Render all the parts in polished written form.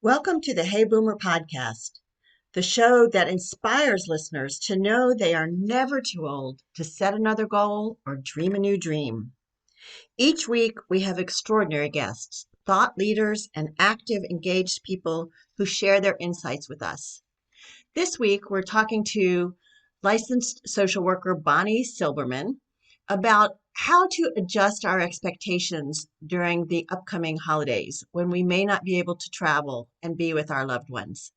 Welcome to the Hey Boomer podcast, the show that inspires listeners to know they are never too old to set another goal or dream a new dream. Each week, we have extraordinary guests, thought leaders, and active, engaged people who share their insights with us. This week, we're talking to licensed social worker Bonnie Silberman about how to adjust our expectations during the upcoming holidays when we may not be able to travel and be with our loved ones.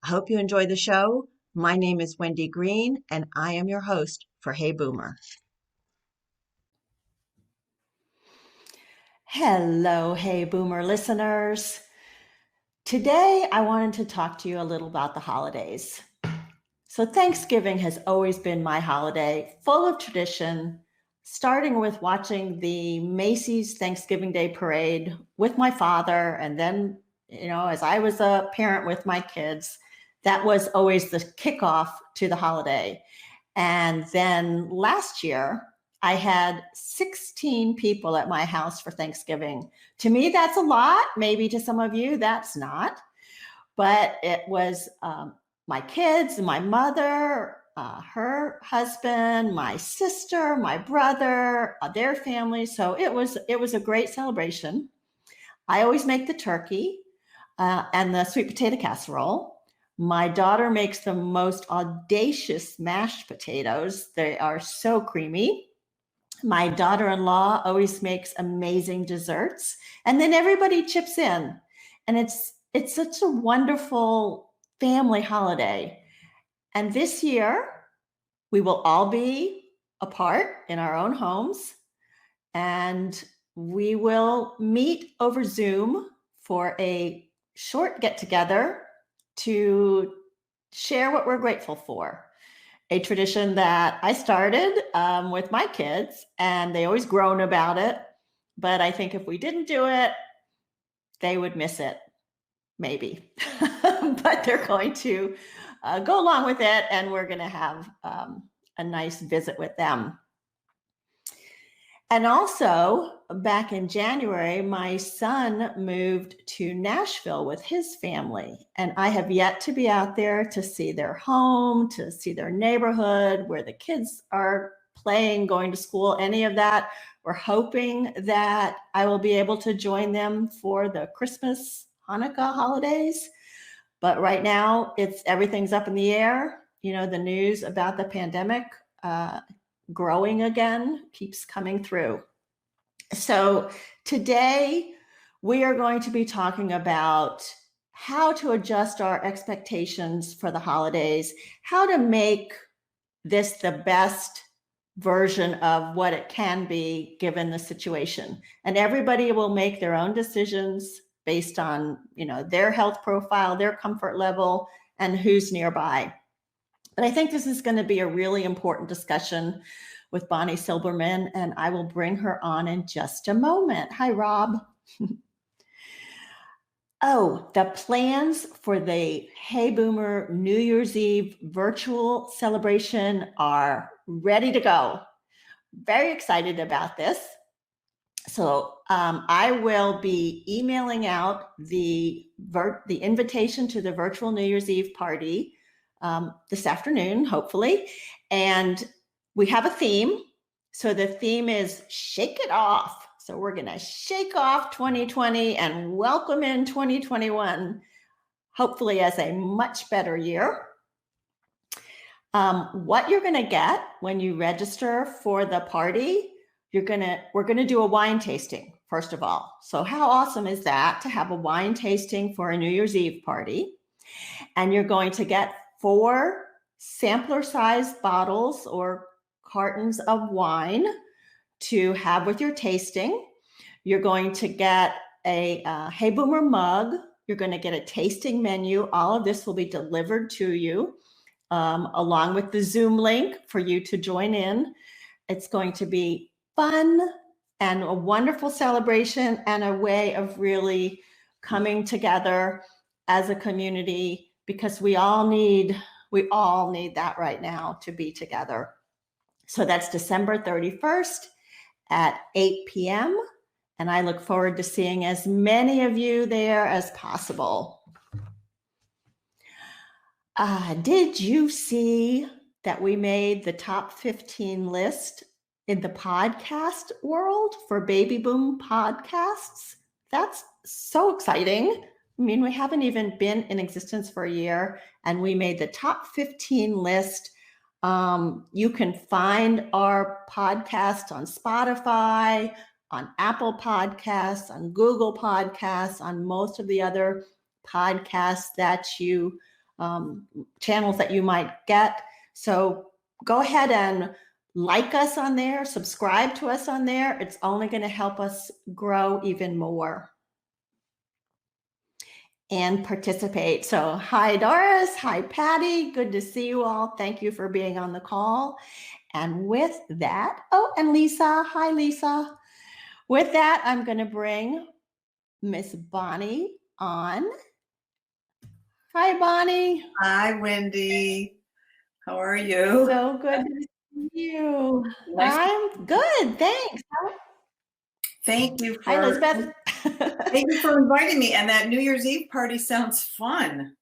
I hope you enjoy the show. My name is Wendy Green, and I am your host for Hey Boomer. Hello, Hey Boomer listeners. Today, I wanted to talk to you a little about the holidays. So Thanksgiving has always been my holiday, full of tradition, starting with watching the Macy's Thanksgiving Day Parade with my father. And then, as I was a parent with my kids, that was always the kickoff to the holiday. And then last year, I had 16 people at my house for Thanksgiving. To me, that's a lot. Maybe to some of you, that's not. But it was my kids, my mother, her husband, my sister, my brother, their family. So it was a great celebration. I always make the turkey and the sweet potato casserole. My daughter makes the most audacious mashed potatoes. They are so creamy. My daughter-in-law always makes amazing desserts. And then everybody chips in. And it's such a wonderful family holiday. And this year, we will all be apart in our own homes. And we will meet over Zoom for a short get-together to share what we're grateful for. A tradition that I started with my kids, and they always groan about it. But I think if we didn't do it, they would miss it, maybe. But they're going to go along with it, and we're going to have a nice visit with them. And also, back in January, my son moved to Nashville with his family, and I have yet to be out there to see their home, to see their neighborhood, where the kids are playing, going to school, any of that. We're hoping that I will be able to join them for the Christmas, Hanukkah holidays. But right now, everything's up in the air. The news about the pandemic growing again keeps coming through. So today we are going to be talking about how to adjust our expectations for the holidays, how to make this the best version of what it can be given the situation. And everybody will make their own decisions based on, their health profile, their comfort level, and who's nearby. But I think this is going to be a really important discussion with Bonnie Silberman, and I will bring her on in just a moment. Hi, Rob. Oh, the plans for the Hey Boomer New Year's Eve virtual celebration are ready to go. Very excited about this. So I will be emailing out the invitation to the virtual New Year's Eve party this afternoon, hopefully. And we have a theme. So the theme is Shake It Off. So we're going to shake off 2020 and welcome in 2021, hopefully as a much better year. What you're going to get when you register for the party, we're going to do a wine tasting, first of all. So how awesome is that to have a wine tasting for a New Year's Eve party? And you're going to get 4 sampler-sized bottles or cartons of wine to have with your tasting. You're going to get a Hey Boomer mug. You're going to get a tasting menu. All of this will be delivered to you along with the Zoom link for you to join in. It's going to be fun and a wonderful celebration and a way of really coming together as a community, because we all need that right now to be together. So that's December 31st at 8 p.m. And I look forward to seeing as many of you there as possible. Did you see that we made the top 15 list in the podcast world for baby boom podcasts? That's so exciting. I mean, we haven't even been in existence for a year, and we made the top 15 list. You can find our podcast on Spotify, on Apple Podcasts, on Google Podcasts, on most of the other podcasts that you channels that you might get. So go ahead and like us on there, subscribe to us on there. It's only going to help us grow even more and participate. So hi, Doris. Hi, Patty. Good to see you all. Thank you for being on the call. And with that, oh, and Lisa. Hi, Lisa. With that, I'm going to bring Miss Bonnie on. Hi, Bonnie. Hi, Wendy. How are you? So good to see you. Nice. I'm good, thanks. Thank you Hi, Elizabeth. thank you for inviting me. And that New Year's Eve party sounds fun.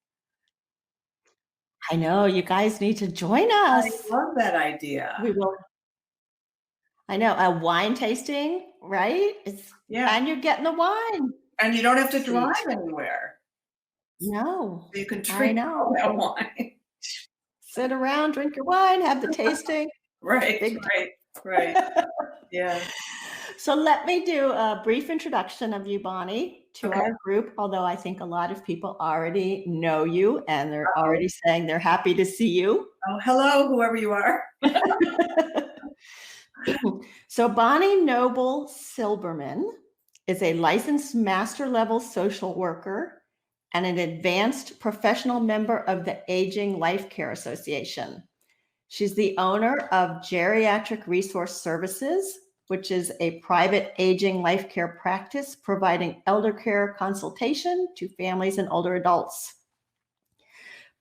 I know, you guys need to join us. I love that idea. We will. I know, a wine tasting, right? Yeah. And you're getting the wine. And you don't have to drive anywhere. No. So you can drink all that wine. Sit around, drink your wine, have the tasting. Right. Yeah. So let me do a brief introduction of you, Bonnie, to our group, although I think a lot of people already know you and they're already saying they're happy to see you. Oh, hello, whoever you are. So Bonnie Noble Silberman is a licensed master level social worker and an advanced professional member of the Aging Life Care Association. She's the owner of Geriatric Resource Services, which is a private aging life care practice providing elder care consultation to families and older adults.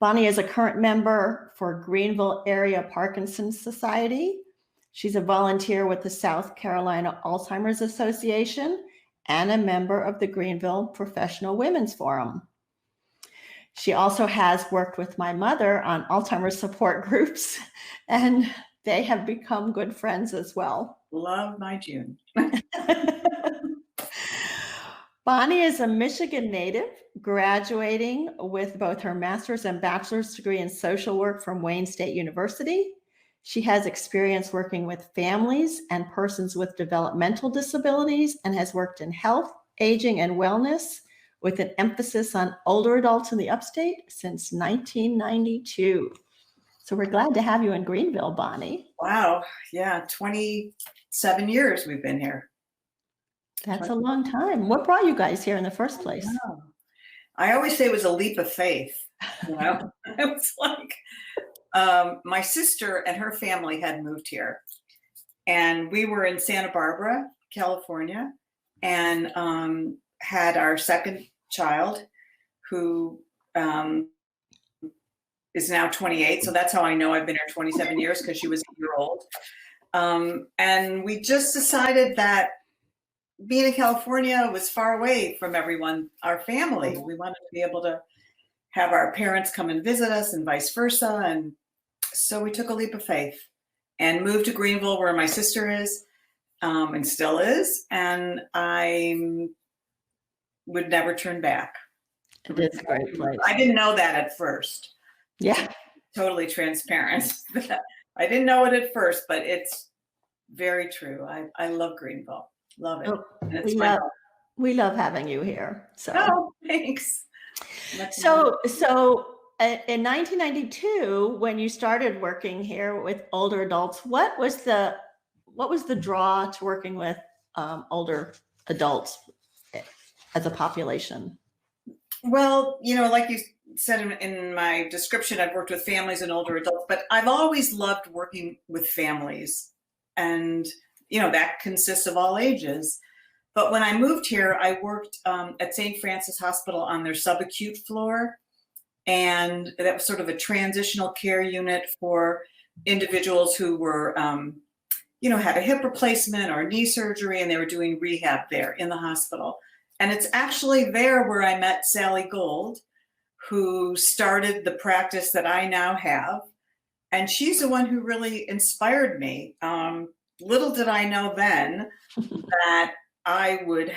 Bonnie is a current member for Greenville Area Parkinson's Society. She's a volunteer with the South Carolina Alzheimer's Association and a member of the Greenville Professional Women's Forum. She also has worked with my mother on Alzheimer's support groups, and they have become good friends as well. Love my June. Bonnie is a Michigan native, graduating with both her master's and bachelor's degree in social work from Wayne State University. She has experience working with families and persons with developmental disabilities and has worked in health, aging, and wellness with an emphasis on older adults in the upstate since 1992. So we're glad to have you in Greenville, Bonnie. Wow. Yeah. 27 years we've been here. That's a long time. What brought you guys here in the first place? I always say it was a leap of faith. You know, it was like my sister and her family had moved here, and we were in Santa Barbara, California, and had our second child, who is now 28. So that's how I know I've been here 27 years, because she was a year old. And we just decided that being in California was far away from everyone, our family. We wanted to be able to have our parents come and visit us and vice versa. And so we took a leap of faith and moved to Greenville, where my sister is and still is. And I would never turn back. It's a great place. I didn't know that at first. Yeah. Totally transparent. I didn't know it at first, but it's very true. I love Greenville. Love it. Oh, we love having you here. So thanks. So in 1992, when you started working here with older adults, what was the draw to working with older adults as a population? Well, you know, like you said in my description, I've worked with families and older adults, but I've always loved working with families, and you know, that consists of all ages. But when I moved here, I worked at St. Francis Hospital on their subacute floor. And that was sort of a transitional care unit for individuals who were, you know, had a hip replacement or knee surgery, and they were doing rehab there in the hospital. And it's actually there where I met Sally Gold, who started the practice that I now have. And she's the one who really inspired me. Little did I know then that I would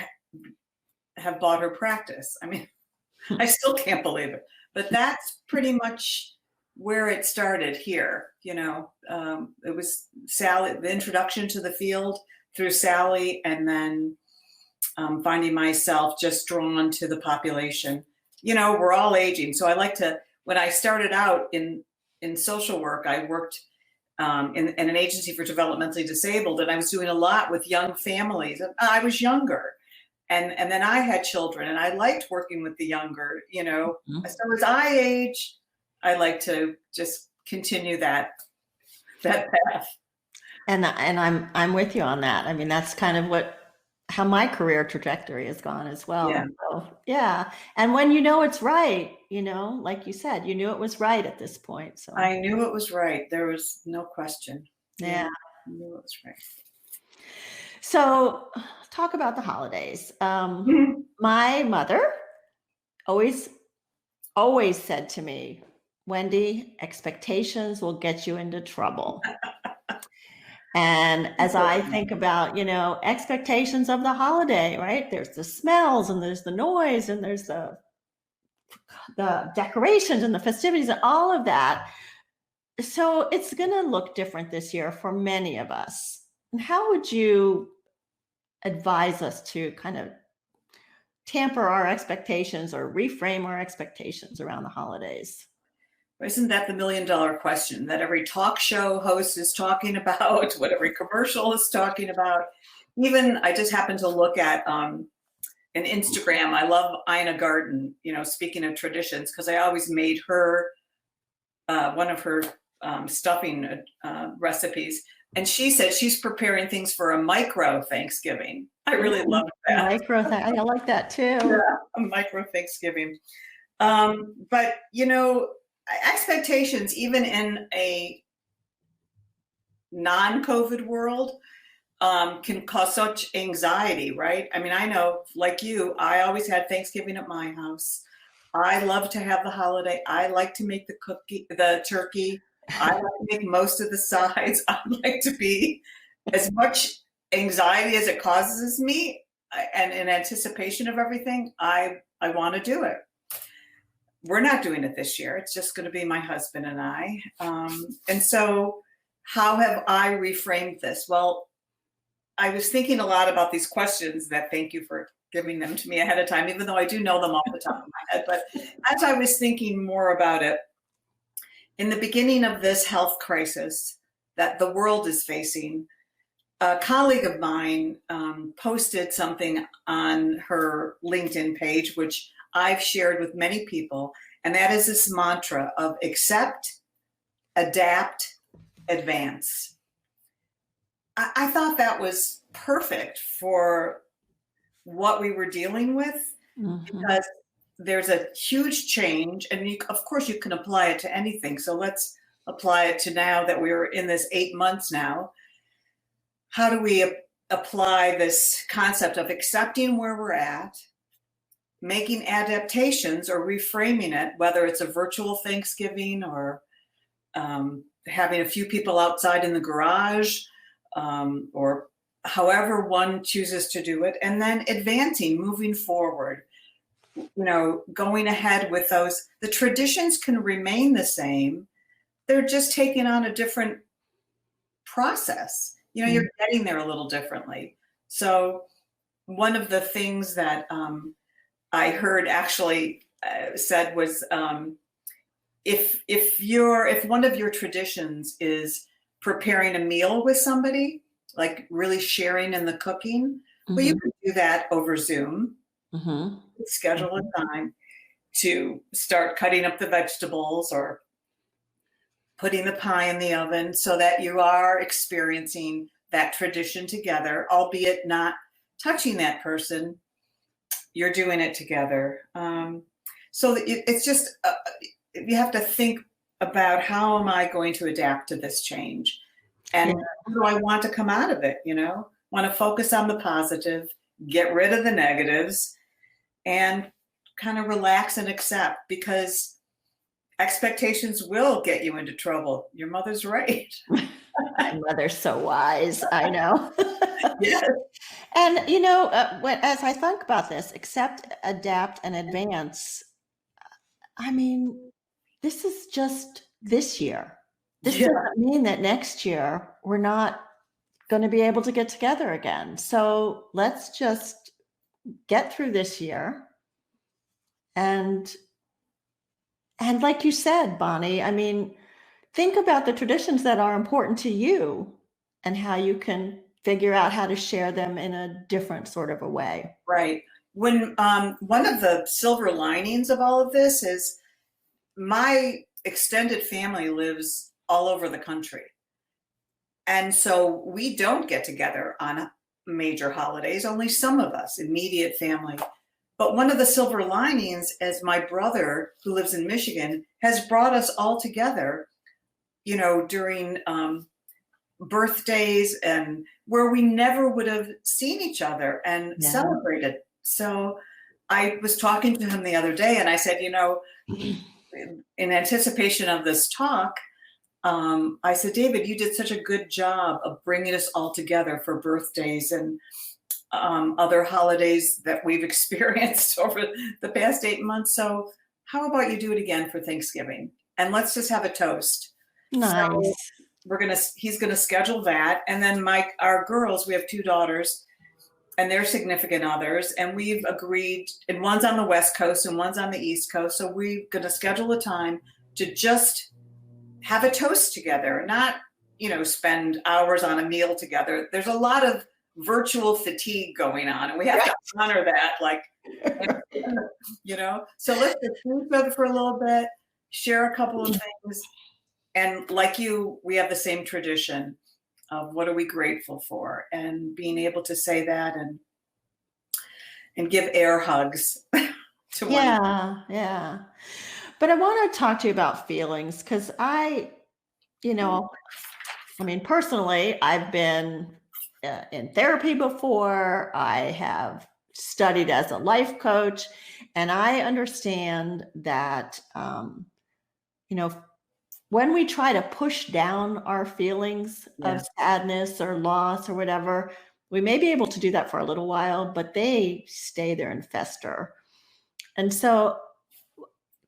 have bought her practice. I mean, I still can't believe it, but that's pretty much where it started here. It was Sally, the introduction to the field through Sally, and then finding myself just drawn to the population. We're all aging. So I like to, when I started out in social work, I worked in an agency for developmentally disabled, and I was doing a lot with young families. I was younger. And then I had children, and I liked working with the younger, Mm-hmm. So as I age, I like to just continue that path. And I'm with you on that. I mean, that's kind of how my career trajectory has gone as well. Yeah. So, yeah. And when it's right, like you said, you knew it was right at this point. So I knew it was right. There was no question. Yeah. I knew it was right. So talk about the holidays. My mother always said to me, Wendy, expectations will get you into trouble. And as I think about, expectations of the holiday, right? There's the smells, and there's the noise, and there's the decorations and the festivities and all of that. So it's going to look different this year for many of us. And how would you advise us to kind of tamper our expectations or reframe our expectations around the holidays? Isn't that the $1 million question that every talk show host is talking about, what every commercial is talking about? Even I just happened to look at an Instagram. I love Ina Garten, speaking of traditions, because I always made her one of her stuffing recipes. And she said she's preparing things for a micro Thanksgiving. I really love that. I like that too. Yeah, a micro Thanksgiving. But, expectations, even in a non-COVID world, can cause such anxiety, right? I mean, I know, like you, I always had Thanksgiving at my house. I love to have the holiday. I like to make the turkey. I like to make most of the sides. I like to be as much anxiety as it causes me, and in anticipation of everything, I want to do it. We're not doing it this year. It's just going to be my husband and I. And so how have I reframed this? Well, I was thinking a lot about these questions that, thank you for giving them to me ahead of time, even though I do know them off the top of my head. But as I was thinking more about it, in the beginning of this health crisis that the world is facing, a colleague of mine posted something on her LinkedIn page, which I've shared with many people, and that is this mantra of accept, adapt, advance. I thought that was perfect for what we were dealing with, because there's a huge change, and of course you can apply it to anything. So let's apply it to now that we're in this 8 months now. How do we apply this concept of accepting where we're at, making adaptations or reframing it, whether it's a virtual Thanksgiving or having a few people outside in the garage, or however one chooses to do it, and then advancing, moving forward, going ahead with those. The traditions can remain the same. They're just taking on a different process. You're getting there a little differently. So one of the things that I heard actually said was, if one of your traditions is preparing a meal with somebody, like really sharing in the cooking, well, you can do that over Zoom. Schedule a time to start cutting up the vegetables or putting the pie in the oven, so that you are experiencing that tradition together, albeit not touching that person. You're doing it together. So it's just, you have to think about, how am I going to adapt to this change? And how do I want to come out of it? Want to focus on the positive, get rid of the negatives, and kind of relax and accept, because expectations will get you into trouble. Your mother's right. My mother's so wise. I know. Yes. And, as I think about this, accept, adapt, and advance, I mean, this is just this year. This Yeah. doesn't mean that next year we're not going to be able to get together again. So let's just get through this year. And like you said, Bonnie, I mean, think about the traditions that are important to you and how you can figure out how to share them in a different sort of a way. Right. When one of the silver linings of all of this is my extended family lives all over the country. And so we don't get together on major holidays, only some of us, immediate family. But one of the silver linings is my brother, who lives in Michigan, has brought us all together, during birthdays and where we never would have seen each other and celebrated. So I was talking to him the other day and I said, in anticipation of this talk, I said, David, you did such a good job of bringing us all together for birthdays and other holidays that we've experienced over the past 8 months. So how about you do it again for Thanksgiving? And let's just have a toast. Nice. So he's gonna schedule that. And then our girls, we have 2 daughters and their significant others. And we've agreed, and one's on the West Coast and one's on the East Coast. So we're gonna schedule a time to just have a toast together, not, spend hours on a meal together. There's a lot of virtual fatigue going on and we have to honor that, so let's just see each other for a little bit, share a couple of things. And like you, we have the same tradition of what are we grateful for, and being able to say that and give air hugs to one another. Yeah. But I want to talk to you about feelings because personally, I've been in therapy before. I have studied as a life coach, and I understand that, when we try to push down our feelings of sadness or loss or whatever, we may be able to do that for a little while, but they stay there and fester. And so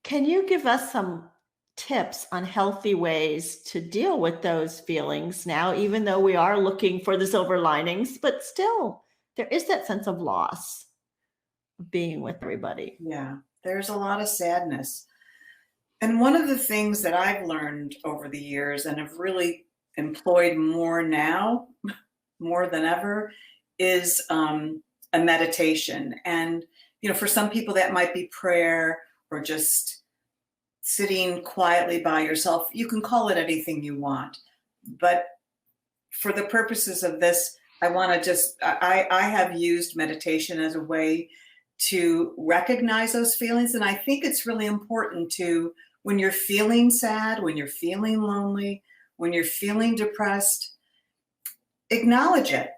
can you give us some tips on healthy ways to deal with those feelings now, even though we are looking for the silver linings, but still there is that sense of loss of being with everybody? Yeah, there's a lot of sadness. And one of the things that I've learned over the years and have really employed more now, more than ever, is a meditation. And, for some people that might be prayer or just sitting quietly by yourself. You can call it anything you want. But for the purposes of this, I have used meditation as a way to recognize those feelings. And I think it's really important to, when you're feeling sad, when you're feeling lonely, when you're feeling depressed, acknowledge it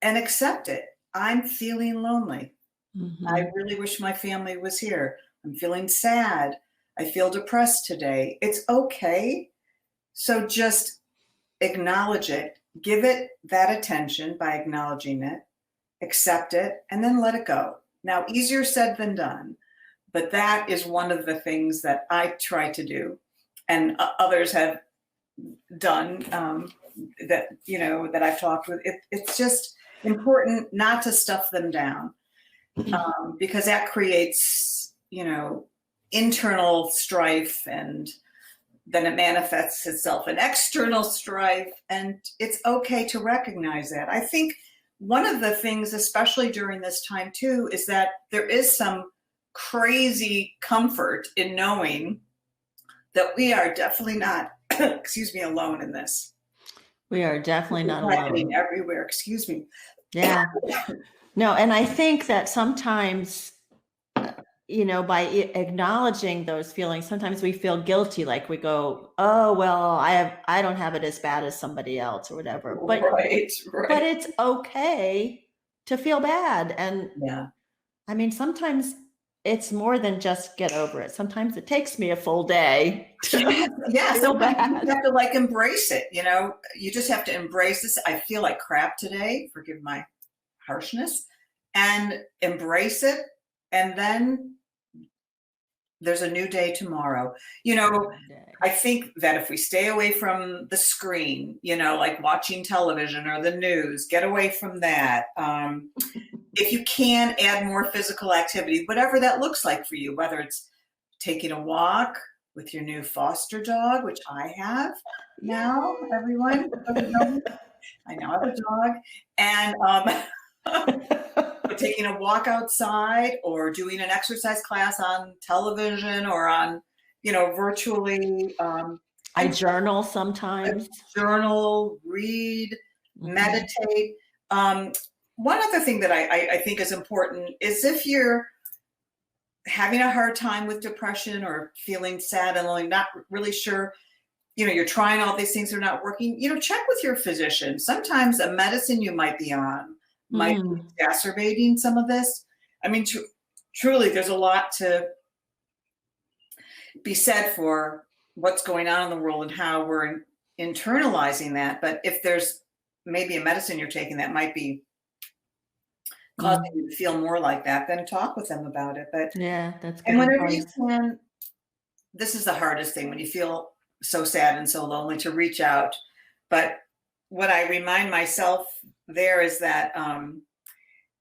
and accept it. I'm feeling lonely. Mm-hmm. I really wish my family was here. I'm feeling sad. I feel depressed today. It's okay. So just acknowledge it, give it that attention by acknowledging it, accept it, and then let it go. Now, easier said than done. But that is one of the things that I try to do, and others have done that I've talked with. It's just important not to stuff them down, because that creates, internal strife, and then it manifests itself in external strife. And it's okay to recognize that. I think one of the things, especially during this time too, is that there is some crazy comfort in knowing that we are definitely not, alone in this. We are definitely not alone. Everywhere, excuse me. Yeah. No, and I think that sometimes, by acknowledging those feelings, sometimes we feel guilty, like we go, oh, well, I don't have it as bad as somebody else or whatever. But right. But it's okay to feel bad. And sometimes it's more than just get over it. Sometimes it takes me a full day to Yeah, feel sometimes bad. you have to like embrace it, you know, you just have to embrace this. I feel like crap today, forgive my harshness, and embrace it. And then there's a new day tomorrow. You know, I think that if we stay away from the screen, you know, like watching television or the news, get away from that. If you can, add more physical activity, whatever that looks like for you, whether it's taking a walk with your new foster dog, which I have now, everyone. I now have a dog. And taking a walk outside or doing an exercise class on television or on, you know, virtually. I journal sometimes. Journal, read, meditate. One other thing that I think is important is if you're having a hard time with depression or feeling sad and lonely, not really sure, you know, you're trying all these things, they're not working, you know, check with your physician. Sometimes a medicine you might be on might be exacerbating some of this. I mean, truly, there's a lot to be said for what's going on in the world and how we're internalizing that. But if there's maybe a medicine you're taking that might be causing you to feel more like that, then talk with them about it. But yeah, that's good. And whenever you can, this is the hardest thing when you feel so sad and so lonely, to reach out. But what I remind myself there is that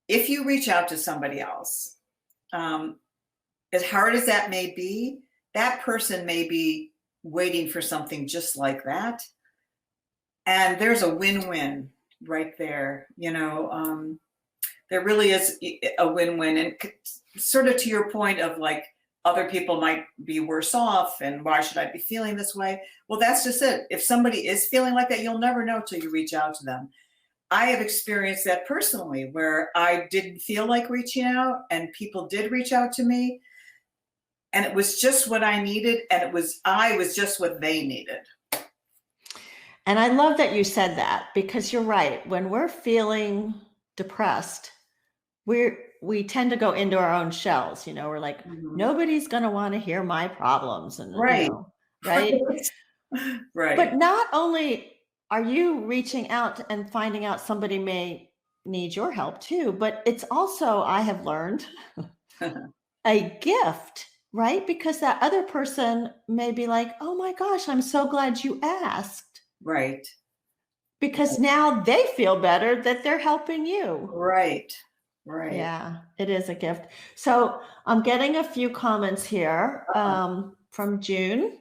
if you reach out to somebody else, as hard as that may be, that person may be waiting for something just like that. And there's a win-win right there. You know, there really is a win-win. And sort of to your point of like, other people might be worse off and why should I be feeling this way? Well, that's just it. If somebody is feeling like that, you'll never know till you reach out to them. I have experienced that personally where I didn't feel like reaching out and people did reach out to me. And it was just what I needed. And I was just what they needed. And I love that you said that, because you're right. When we're feeling depressed, we tend to go into our own shells. You know, we're like, nobody's going to want to hear my problems. And, right. You know, right. Right. But not only are you reaching out and finding out somebody may need your help too, but it's also, I have learned, a gift, right? Because that other person may be like, oh my gosh, I'm so glad you asked. Right. Because now they feel better that they're helping you. Right. Right. Yeah, it is a gift. So I'm getting a few comments here from June.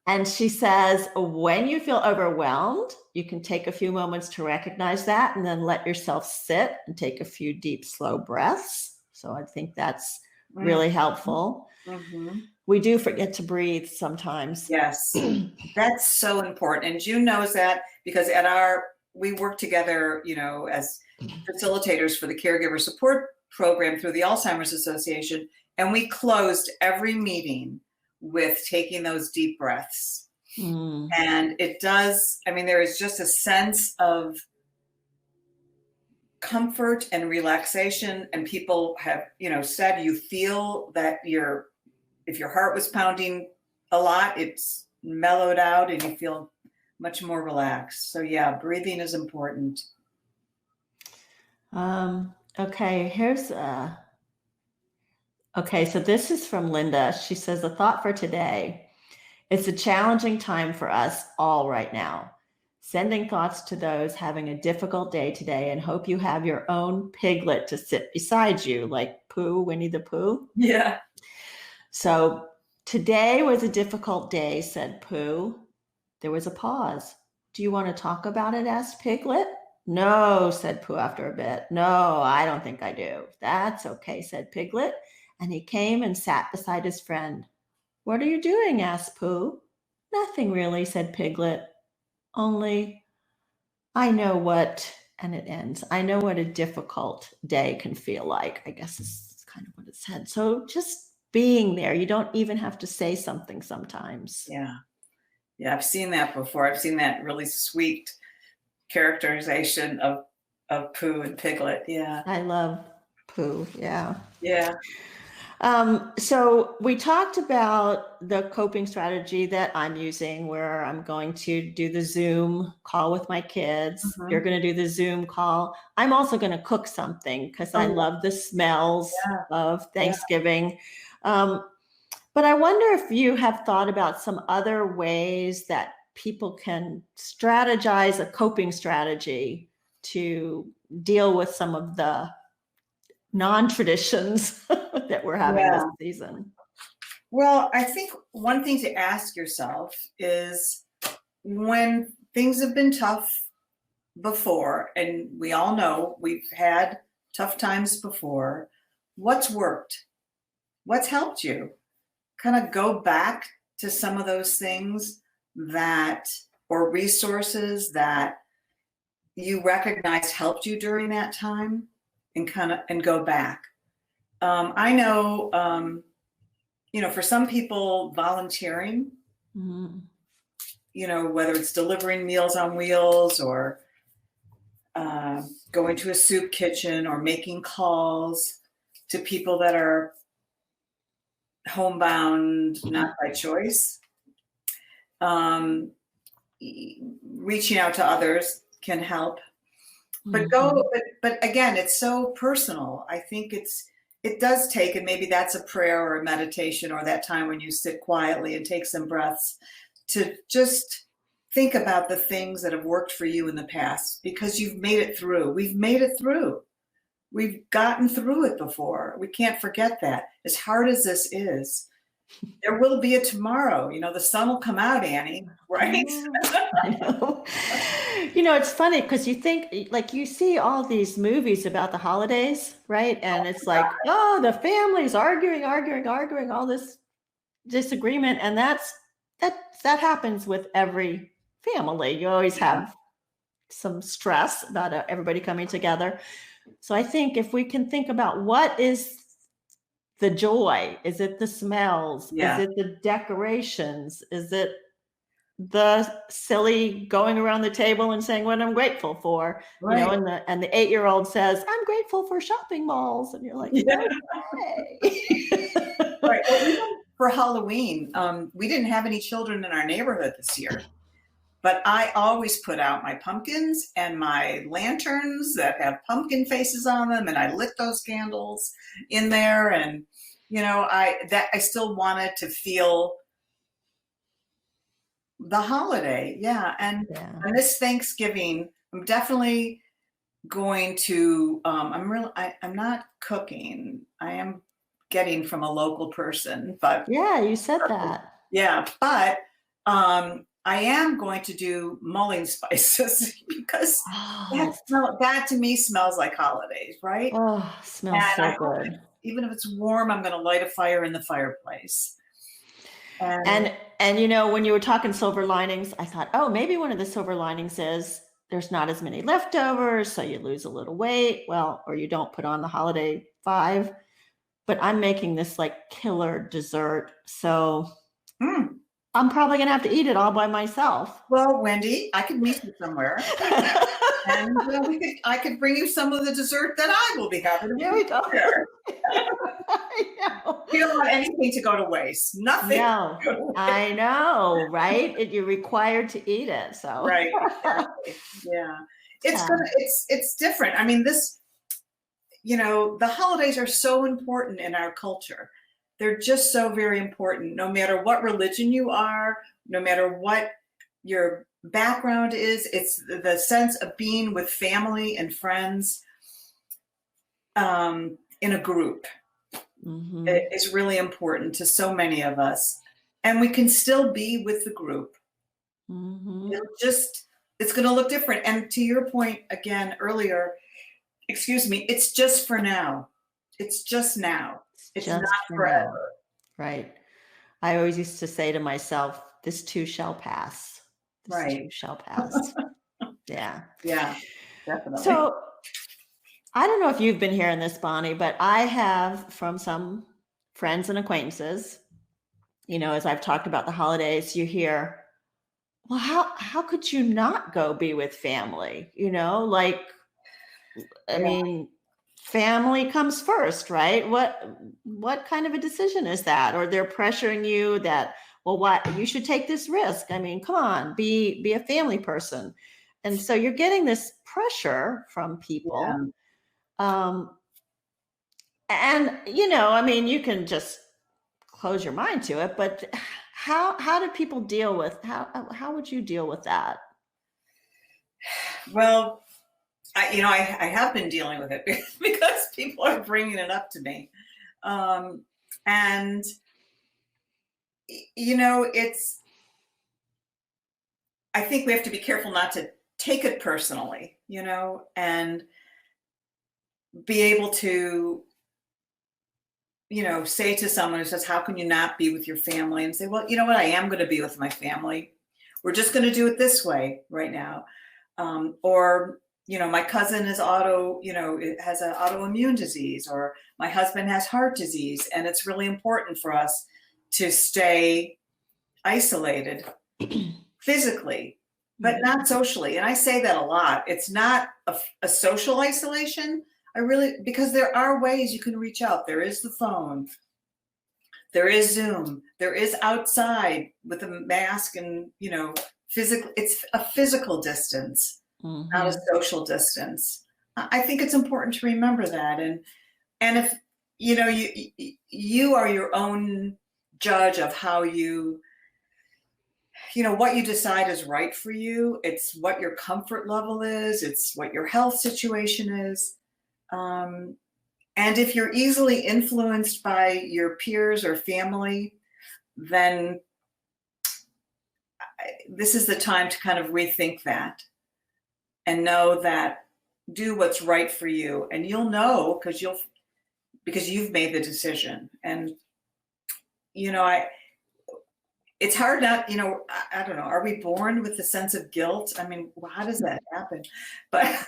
And she says, when you feel overwhelmed, you can take a few moments to recognize that and then let yourself sit and take a few deep, slow breaths. So I think that's really helpful. We do forget to breathe sometimes. Yes, that's so important. And June knows that because we work together, you know, as facilitators for the caregiver support program through the Alzheimer's Association. And we closed every meeting with taking those deep breaths. And it does, I mean, there is just a sense of comfort and relaxation. And people have, you know, said you feel that if your heart was pounding a lot, it's mellowed out and you feel much more relaxed. So yeah, breathing is important. Okay, okay, so this is from Linda. She says, a thought for today. It's a challenging time for us all right now. Sending thoughts to those having a difficult day today, and hope you have your own piglet to sit beside you, like Pooh, Winnie the Pooh. Yeah. So today was a difficult day, said Pooh. There was a pause. Do you want to talk about it? Asked Piglet. No, said Pooh after a bit. No, I don't think I do. That's okay, said Piglet. And he came and sat beside his friend. What are you doing? Asked Pooh. Nothing really, said Piglet. Only I know what, and it ends, I know what a difficult day can feel like. I guess this is kind of what it said. So just being there, you don't even have to say something sometimes. Yeah. Yeah, I've seen that before. I've seen that really sweet characterization of Pooh and Piglet. Yeah. I love Poo. Yeah. Yeah. So we talked about the coping strategy that I'm using, where I'm going to do the Zoom call with my kids. You're Mhm. going to do the Zoom call. I'm also going to cook something because I Oh, love the smells yeah. of Yeah. Thanksgiving. But I wonder if you have thought about some other ways that people can strategize a coping strategy to deal with some of the non-traditions that we're having this Yeah. season. Well, I think one thing to ask yourself is, when things have been tough before, and we all know we've had tough times before, what's worked? What's helped you? Kind of go back to some of those things that, or resources that you recognize helped you during that time, and go back. I know, for some people, volunteering, Mhm. whether it's delivering Meals on Wheels, or going to a soup kitchen, or making calls to people that are homebound, not by choice. Um, Reaching out to others can help. But Mhm. but again, it's so personal. I think it does take, and maybe that's a prayer or a meditation, or that time when you sit quietly and take some breaths to just think about the things that have worked for you in the past, because you've made it through. We've made it through. We've gotten through it before. We can't forget that. As hard as this is, there will be a tomorrow. The sun will come out, Annie, right? I know. It's funny because you think, like, you see all these movies about the holidays, right? And it's like, oh, the family's arguing, all this disagreement, and that happens with every family. You always Yeah. have some stress about everybody coming together. So I think if we can think about what is the joy, is it the smells? Is Yeah. it the decorations? Is it the silly going around the table and saying what I'm grateful for? Right. And the 8-year-old says, I'm grateful for shopping malls. And you're like, Yeah. okay. Right. Well, even for Halloween, we didn't have any children in our neighborhood this year, but I always put out my pumpkins and my lanterns that have pumpkin faces on them, and I lit those candles in there, and I still wanted to feel the holiday. Yeah. And Yeah. this Thanksgiving, I'm definitely going to, I'm not cooking. I am getting from a local person, but Yeah, you said that. yeah, but I am going to do mulling spices because Oh, that to me smells like holidays, right? smells And I so hope good. even if it's warm, I'm going to light a fire in the fireplace. And And when you were talking silver linings, I thought, oh, maybe one of the silver linings is there's not as many leftovers, so you lose a little weight. Well, or you don't put on the holiday 5. But I'm making this like killer dessert, so hmm, I'm probably gonna have to eat it all by myself. well, Wendy, I could meet you somewhere, and I could bring you some of the dessert that I will be having. There we go. There. I know. We don't want anything to go to waste. Nothing to No, go to waste. I know, right? You're required to eat it, so. Right, exactly. Yeah. Yeah. It's different. I mean, the holidays are so important in our culture. They're just so very important, no matter what religion you are, no matter what your background is. It's the sense of being with family and friends, in a group. Mhm. Is really important to so many of us. And we can still be with the group. Mhm. It's going to look different. And to your point again earlier, excuse me, it's just for now. It's just now. It's not Just for now. forever. Right. I always used to say to myself, this too shall pass. This Right. too shall pass. Yeah. Yeah, definitely. So I don't know if you've been hearing this, Bonnie, but I have from some friends and acquaintances, as I've talked about the holidays, you hear, well, how could you not go be with family? Like, I Yeah. mean, family comes first, right? What kind of a decision is that? Or they're pressuring you that, well, what, you should take this risk. I mean, come on, be a family person. And so you're getting this pressure from people. And, I mean, you can just close your mind to it, but how do people deal with, how would you deal with that? Well, I have been dealing with it because people are bringing it up to me. And, I think we have to be careful not to take it personally, and be able to, say to someone who says, how can you not be with your family? And say, well, you know what? I am going to be with my family. We're just going to do it this way right now. Or, my cousin is has an autoimmune disease, or my husband has heart disease. And it's really important for us to stay isolated physically, but not socially. And I say that a lot. It's not a social isolation. Because there are ways you can reach out. There is the phone, there is Zoom, there is outside with a mask and, it's a physical distance, not a social distance. I think it's important to remember that. And if, you are your own judge of how what you decide is right for you. It's what your comfort level is. It's what your health situation is. And if you're easily influenced by your peers or family, then this is the time to kind of rethink that and know that do what's right for you. And you'll know because you've made the decision. And, it's hard not, I don't know, are we born with a sense of guilt? I mean, how does that happen? But I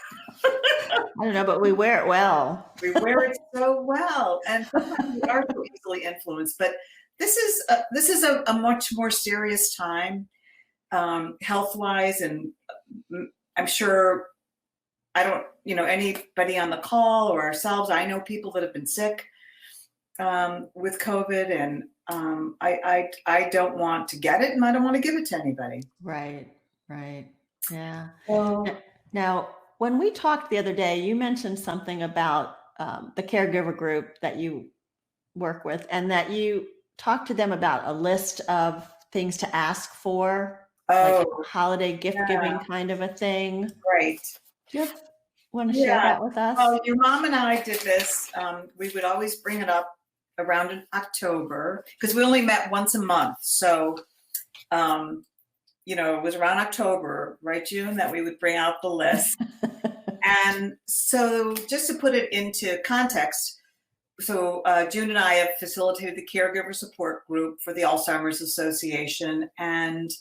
don't know, but we wear it well. We wear it so well. And sometimes we are so easily influenced. But this is a much more serious time, health-wise. And I'm sure, I don't, anybody on the call or ourselves, I know people that have been sick with COVID, and I don't want to get it, and I don't want to give it to anybody. Right. Yeah. Well, now, when we talked the other day, you mentioned something about the caregiver group that you work with, and that you talked to them about a list of things to ask for, like holiday gift giving kind of a thing. Right. Do you want to share that with us? Well, your mom and I did this. We would always bring it up around October, because we only met once a month. So, it was around October, right, June, that we would bring out the list. And so just to put it into context, so June and I have facilitated the caregiver support group for the Alzheimer's Association. And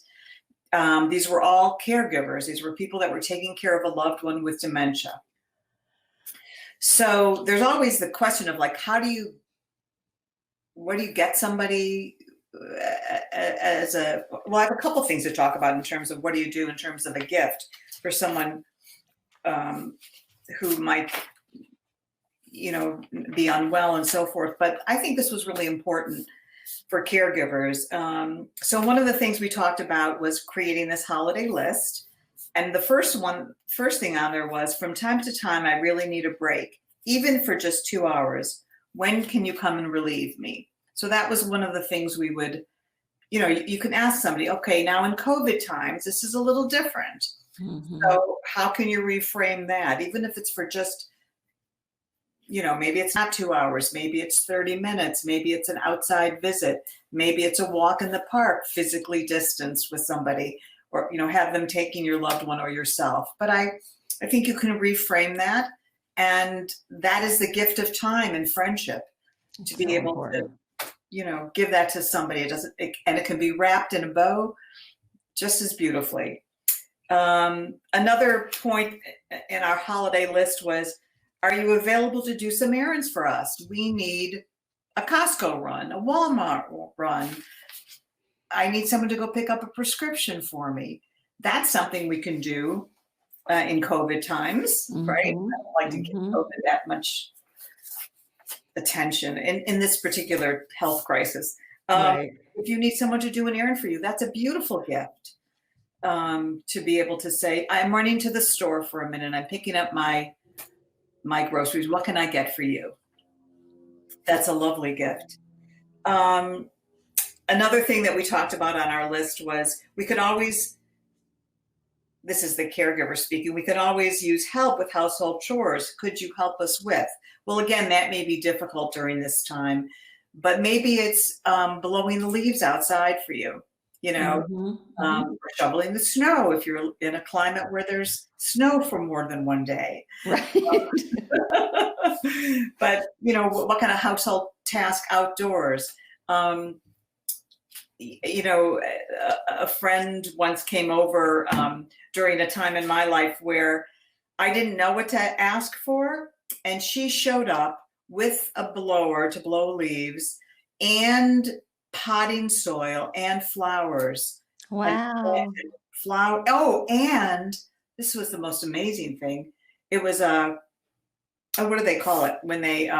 these were all caregivers. These were people that were taking care of a loved one with dementia. So there's always the question of like, what do you get somebody well, I have a couple things to talk about in terms of what do you do in terms of a gift for someone who might, be unwell and so forth. But I think this was really important for caregivers. So one of the things we talked about was creating this holiday list. And the first thing on there was, from time to time, I really need a break, even for just 2 hours. When can you come and relieve me? So that was one of the things we would, you can ask somebody, okay, now in COVID times, this is a little different. So how can you reframe that? Even if it's for just, maybe it's not 2 hours, maybe it's 30 minutes, maybe it's an outside visit, maybe it's a walk in the park, physically distanced with somebody, or, have them taking your loved one or yourself. But I think you can reframe that. And that is the gift of time and friendship, to be able to, give that to somebody. And it can be wrapped in a bow just as beautifully. Another point in our holiday list was, are you available to do some errands for us? We need a Costco run, a Walmart run. I need someone to go pick up a prescription for me. That's something we can do in COVID times, right? I don't like to give COVID that much attention in this particular health crisis. Right. If you need someone to do an errand for you, that's a beautiful gift. To be able to say, I'm running to the store for a minute, I'm picking up my groceries. What can I get for you? That's a lovely gift. Another thing that we talked about on our list was we could always, this is the caregiver speaking, we could always use help with household chores. Could you help us with? Well, again, that may be difficult during this time, but maybe it's blowing the leaves outside for you, or shoveling the snow if you're in a climate where there's snow for more than one day. Right. But, what kind of household task outdoors? A friend once came over during a time in my life where I didn't know what to ask for. And she showed up with a blower to blow leaves and potting soil and flowers. Wow. And this was the most amazing thing. It was what do they call it when they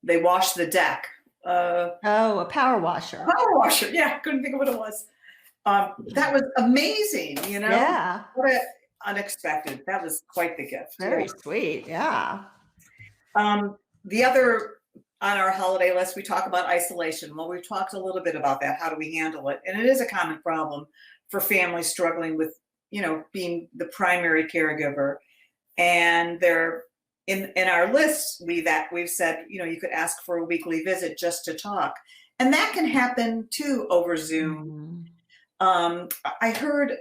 they wash the deck? A power washer. Power washer. Yeah, couldn't think of what it was. That was amazing. Yeah. What unexpected. That was quite the gift. Very sweet. Yeah. The other on our holiday list, we talk about isolation. Well, we've talked a little bit about that. How do we handle it? And it is a common problem for families struggling with, being the primary caregiver. And they're in our list, we've said, you could ask for a weekly visit just to talk. And that can happen too over Zoom. I heard,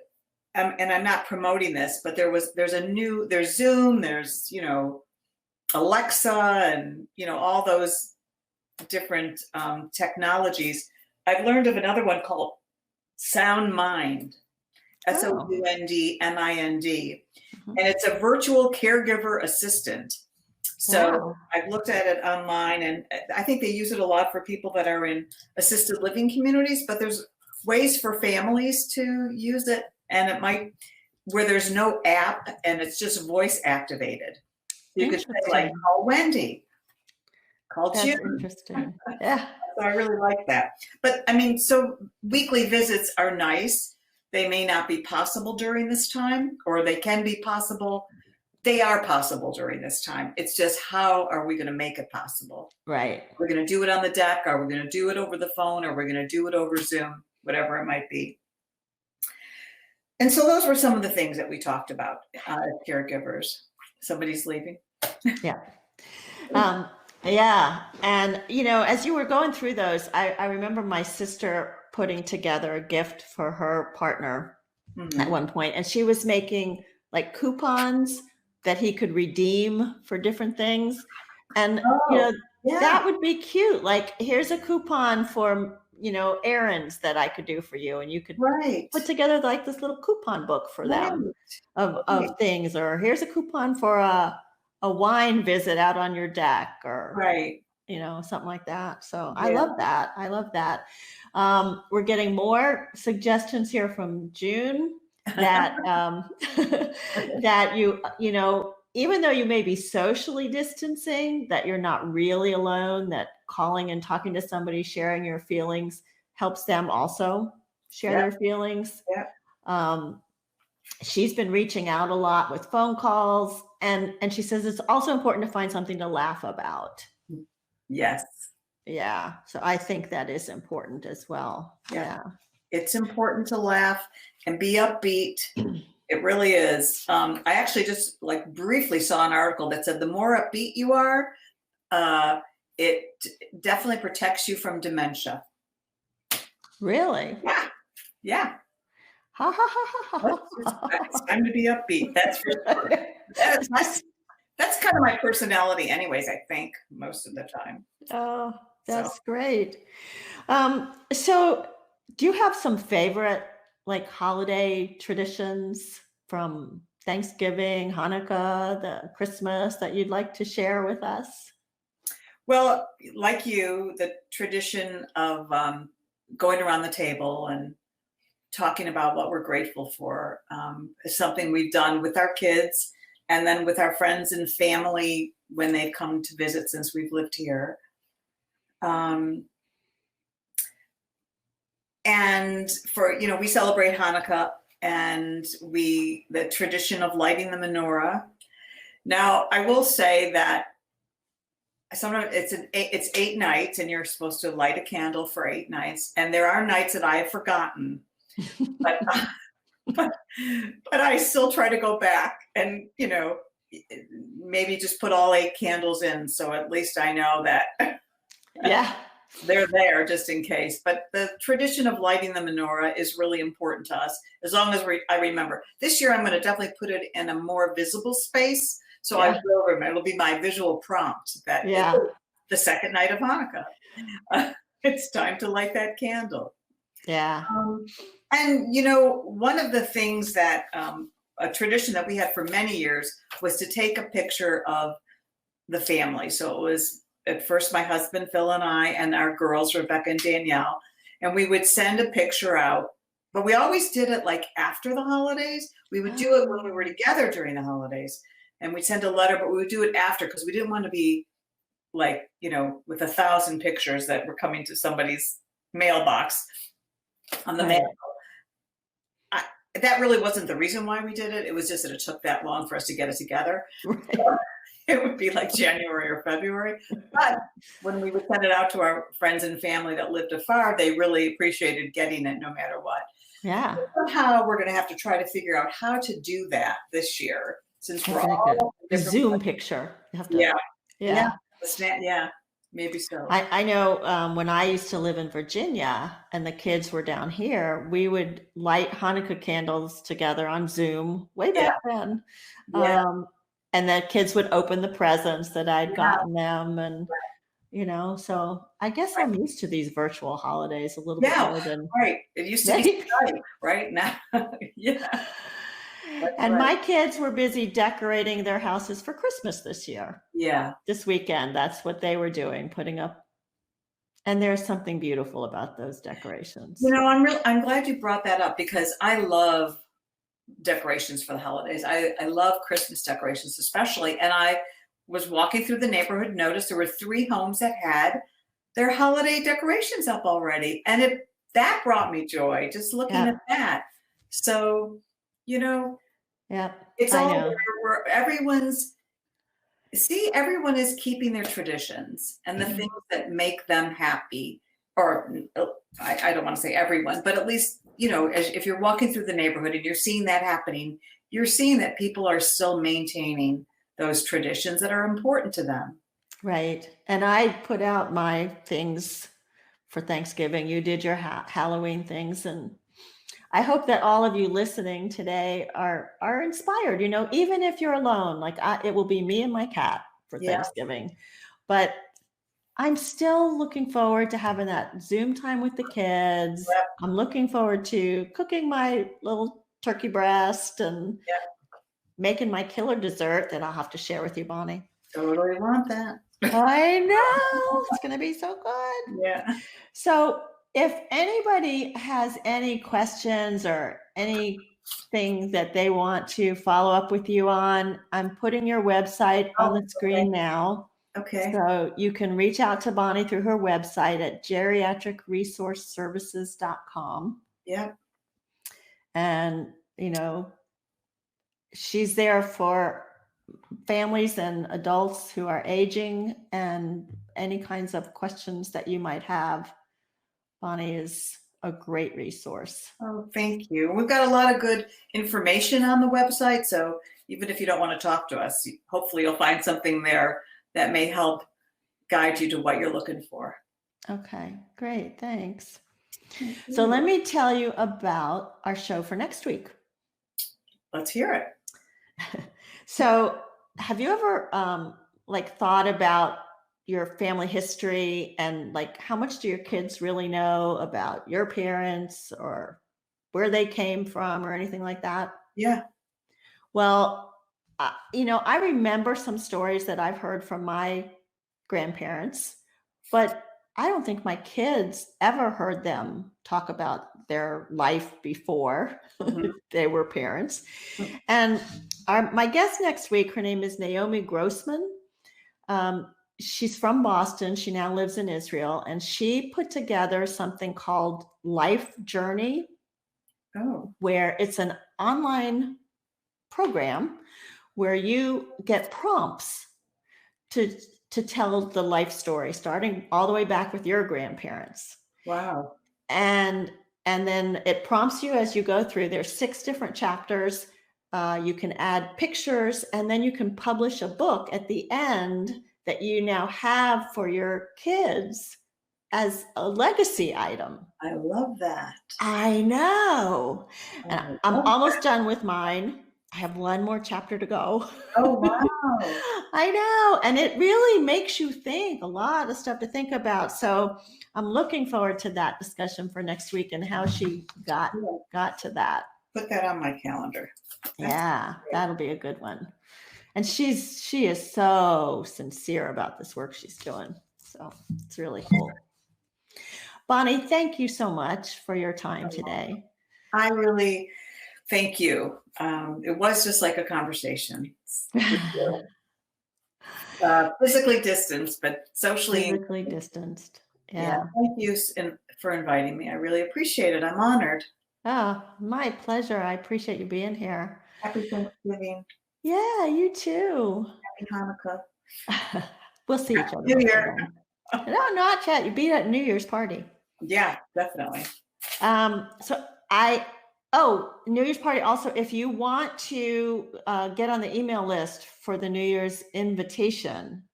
and I'm not promoting this, but there's Zoom, there's, Alexa and, all those different technologies. I've learned of another one called Sound Mind, SOUNDMIND. And it's a virtual caregiver assistant. So I've looked at it online, and I think they use it a lot for people that are in assisted living communities, but there's ways for families to use it. And it might, where there's no app and it's just voice activated. You could say, call Wendy, call Jim. That's interesting. Yeah. So I really like that. But so weekly visits are nice. They may not be possible during this time, or they can be possible. They are possible during this time. It's just, how are we going to make it possible? Right. We're going to do it on the deck. Are we going to do it over the phone? Or we're going to do it over Zoom, whatever it might be. And so those were some of the things that we talked about as caregivers. Somebody's leaving. Yeah. Yeah. And, as you were going through those, I remember my sister putting together a gift for her partner at one point, and she was making like coupons that he could redeem for different things. And, that would be cute. Like, here's a coupon for, errands that I could do for you. And you could put together like this little coupon book for them of things, or here's a coupon for a wine visit out on your deck, or, something like that. So I love that. I love that. We're getting more suggestions here from June that, that even though you may be socially distancing, that you're not really alone, that calling and talking to somebody, sharing your feelings helps them also share their feelings. She's been reaching out a lot with phone calls, and she says it's also important to find something to laugh about. Yes. Yeah. So I think that is important as well. Yeah. It's important to laugh and be upbeat. It really is. I actually just briefly saw an article that said the more upbeat you are, it definitely protects you from dementia. Really? Yeah. Ha ha ha ha ha. It's time to be upbeat. That's for sure. That's kind of my personality anyways, I think, most of the time. Oh, that's great. So do you have some favorite holiday traditions from Thanksgiving, Hanukkah, the Christmas that you'd like to share with us? Well, like you, the tradition of going around the table and talking about what we're grateful for is something we've done with our kids, and then with our friends and family when they've come to visit since we've lived here. And for, we celebrate Hanukkah, and the tradition of lighting the menorah. Now, I will say that sometimes it's 8 nights, and you're supposed to light a candle for 8 nights. And there are nights that I have forgotten, but I still try to go back and, maybe just put all 8 candles in. So at least I know that they're there just in case. But the tradition of lighting the menorah is really important to us, as long as I remember. This year, I'm going to definitely put it in a more visible space. So I will remember. It'll be my visual prompt that the second night of Hanukkah, it's time to light that candle. Yeah. And, one of the things that a tradition that we had for many years was to take a picture of the family. So it was at first my husband, Phil, and I, and our girls, Rebecca and Danielle, and we would send a picture out. But we always did it like after the holidays. We would do it when we were together during the holidays. And we'd send a letter, but we would do it after, because we didn't want to be like, with 1,000 pictures that were coming to somebody's mailbox on the mail. That really wasn't the reason why we did it. It was just that it took that long for us to get it together. Right. So it would be like January or February. But when we would send it out to our friends and family that lived afar, they really appreciated getting it no matter what. Yeah. So somehow we're going to have to try to figure out how to do that this year, since we're all a Zoom picture. You have to, yeah, maybe so. I know when I used to live in Virginia and the kids were down here, we would light Hanukkah candles together on Zoom way back then. And the kids would open the presents that I'd gotten them, and so I guess I'm used to these virtual holidays a little bit more than It used to be right now. And my kids were busy decorating their houses for Christmas this year. Yeah. This weekend, that's what they were doing, putting up. And there's something beautiful about those decorations. I'm glad you brought that up, because I love decorations for the holidays. I love Christmas decorations especially. And I was walking through the neighborhood, noticed there were 3 homes that had their holiday decorations up already. And that brought me joy, just looking at that. So, it's all where everyone is keeping their traditions and the things that make them happy. Or I don't want to say everyone, but at least, if you're walking through the neighborhood and you're seeing that happening, you're seeing that people are still maintaining those traditions that are important to them. Right. And I put out my things for Thanksgiving. You did your Halloween things, and I hope that all of you listening today are inspired, even if you're alone. Like it will be me and my cat for Thanksgiving, but I'm still looking forward to having that Zoom time with the kids. Yep. I'm looking forward to cooking my little turkey breast and making my killer dessert that I'll have to share with you, Bonnie. Totally want that. I know. It's going to be so good. Yeah. So if anybody has any questions or anything that they want to follow up with you on, I'm putting your website on the screen now. Okay. So you can reach out to Bonnie through her website at geriatricresourceservices.com. Yeah. And, she's there for families and adults who are aging, and any kinds of questions that you might have. Bonnie is a great resource. Oh, thank you. We've got a lot of good information on the website. So even if you don't want to talk to us, hopefully you'll find something there that may help guide you to what you're looking for. Okay, great. Thanks. So let me tell you about our show for next week. Let's hear it. So have you ever thought about your family history and how much do your kids really know about your parents or where they came from or anything like that? Yeah. Well, I remember some stories that I've heard from my grandparents, but I don't think my kids ever heard them talk about their life before they were parents. And my guest next week, her name is Naomi Grossman. She's from Boston. She now lives in Israel, and she put together something called Life Journey, where it's an online program where you get prompts to tell the life story, starting all the way back with your grandparents. Wow. And then it prompts you as you go through. There's 6 different chapters. You can add pictures, and then you can publish a book at the end that you now have for your kids as a legacy item. I love that. I know. And I'm almost done with mine. I have one more chapter to go. Oh, wow. I know. And it really makes you think, a lot of stuff to think about. So I'm looking forward to that discussion for next week and how she got to that. Put that on my calendar. Yeah, that'll be a good one. And she is so sincere about this work she's doing. So it's really cool. Bonnie, thank you so much for your time today. I really thank you. It was just like a conversation. Physically distanced, but socially distanced. Yeah. Thank you for inviting me. I really appreciate it. I'm honored. Oh, my pleasure. I appreciate you being here. Happy Thanksgiving. Yeah, you too. Happy Hanukkah. We'll see each other. New Year. No, not yet. You beat at New Year's party. Yeah, definitely. New Year's party. Also, if you want to get on the email list for the New Year's invitation,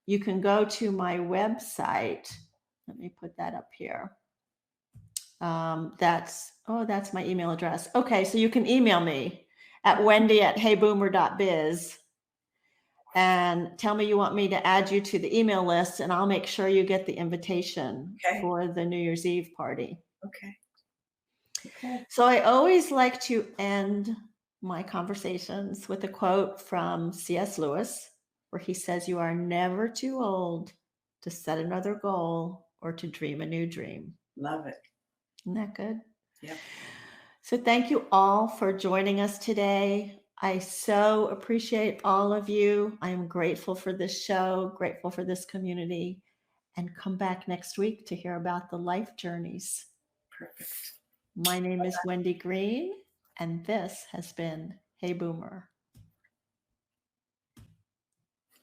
you can go to my website. Let me put that up here. That's my email address. Okay, so you can email me at wendy@heyboomer.biz and tell me you want me to add you to the email list, and I'll make sure you get the invitation for the New Year's Eve party. Okay. So I always like to end my conversations with a quote from C.S. Lewis, where he says, "You are never too old to set another goal or to dream a new dream." Love it. Isn't that good? Yeah. So thank you all for joining us today. I so appreciate all of you. I am grateful for this show, grateful for this community, and come back next week to hear about the life journeys. Perfect. My name is Wendy Green, and this has been Hey Boomer.